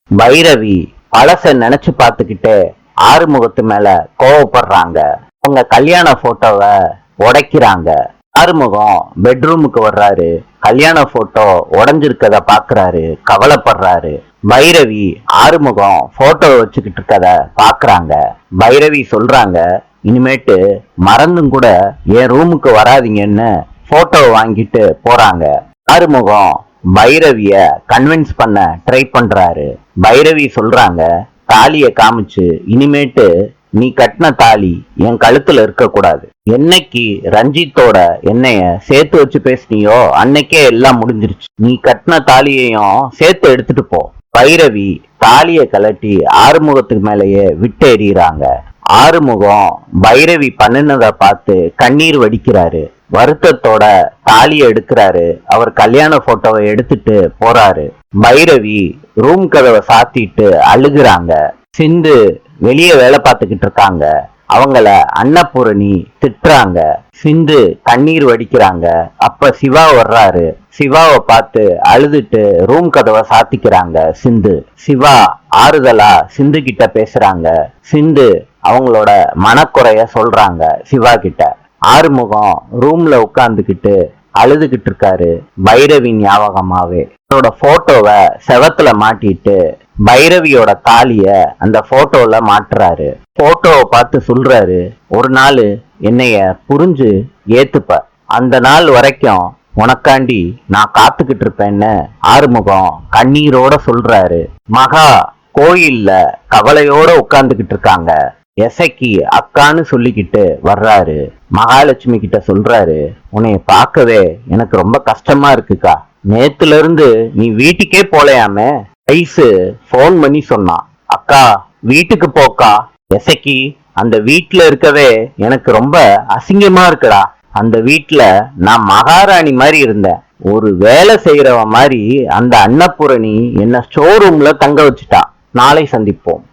பைரவி பழச நினைச்சு பார்த்துக்கிட்டு ஆறுமுகத்து மேல கோவப்படுறாங்க. அவங்க கல்யாண போட்டோவை உடைக்கிறாங்க. ஆறுமுகம் பெட்ரூமுக்கு வர்றாரு. கல்யாண போட்டோ உடைஞ்சிருக்கத பாக்குறாரு, கவலைப்படுறாரு. பைரவி ஆறுமுகம் போட்டோ வச்சுக்கிட்டு இருக்கத பாக்குறாங்க. பைரவி சொல்றாங்க, இனிமேட்டு மறந்தும் கூட என் ரூமுக்கு வராதிங்கன்னு போட்டோ வாங்கிட்டு போறாங்க. ஆறுமுகம் பைரவிய கன்வின்ஸ் பண்ண ட்ரை பண்றாரு. பைரவி சொல்றாங்க, தாலிய காமிச்சு, இனிமேட்டு நீ கட்டின தாலி என் கழுத்துல இருக்க கூடாது. என்னைக்கு ரஞ்சித்தோட என்னைய சேர்த்து வச்சு பேசினியோ அன்னைக்கே எல்லாம் முடிஞ்சிருச்சு. நீ கட்டின தாலியையும் சேர்த்து எடுத்துட்டு போ. பைரவி தாலிய கலட்டி ஆறுமுகத்துக்கு மேலேயே விட்டு எறிகிறாங்க. ஆறுமுகம் பைரவி பண்ணினதை பார்த்து கண்ணீர் வடிக்கிறாரு. வருத்தத்தோட தாலியை எடுக்கிறாரு. அவர் கல்யாண போட்டோவை எடுத்துட்டு போறாரு. பைரவி ரூம் கதவை சாத்திட்டு அழுகுறாங்க. சிந்து வெளியே வேலை பார்த்துக்கிட்டு இருக்காங்க. அவங்கள அன்னபூரணி திட்டுறாங்க. சிந்து கண்ணீர் வடிக்கிறாங்க. அப்ப சிவா வர்றாரு. சிவாவை பார்த்து அழுதுட்டு ரூம் கதவை சாத்திக்கிறாங்க சிந்து. சிவா ஆறுதலா சிந்து கிட்ட பேசுறாங்க. சிந்து அவங்களோட மனக்குறைய சொல்றாங்க சிவா கிட்ட. ஆறுமுகம் ரூம்ல உட்கார்ந்துகிட்டு அழுதுகிட்டு இருக்காரு. பைரவி ஞாபகமாவே அவரோட போட்டோவை செவத்துல மாட்டிட்டு பைரவியோட தாலிய அந்த போட்டோல மாட்டுறாரு. போட்டோவை பார்த்து சொல்றாரு, ஒரு நாள் என்னைய புரிஞ்சு ஏத்துப்ப, அந்த நாள் வரைக்கும் உனக்காண்டி நான் காத்துக்கிட்டு இருப்பேன்னு ஆறுமுகம் கண்ணீரோட சொல்றாரு. மகா கோயில்ல கவலையோட உட்கார்ந்துகிட்டு இருக்காங்க. எசைக்கு அக்கான்னு சொல்லிக்கிட்டு வர்றாரு. மகாலட்சுமி கிட்ட சொல்றாரு, உன்னைய பார்க்கவே எனக்கு ரொம்ப கஷ்டமா இருக்குக்கா. நேத்துல இருந்து நீ வீட்டுக்கே போலையாமே. ஐசு போன் பண்ணி சொன்னான், அக்கா வீட்டுக்கு போக்கா. எசைக்கு அந்த வீட்டுல இருக்கவே எனக்கு ரொம்ப அசிங்கமா இருக்குடா. அந்த வீட்டுல நான் மகாராணி மாதிரி இருந்தேன். ஒரு வேலை செய்யறவ மாதிரி அந்த அன்னபூரணி என்ன ஸ்டோர் ரூம்ல தங்க வச்சுட்டா. நாளை சந்திப்போம்.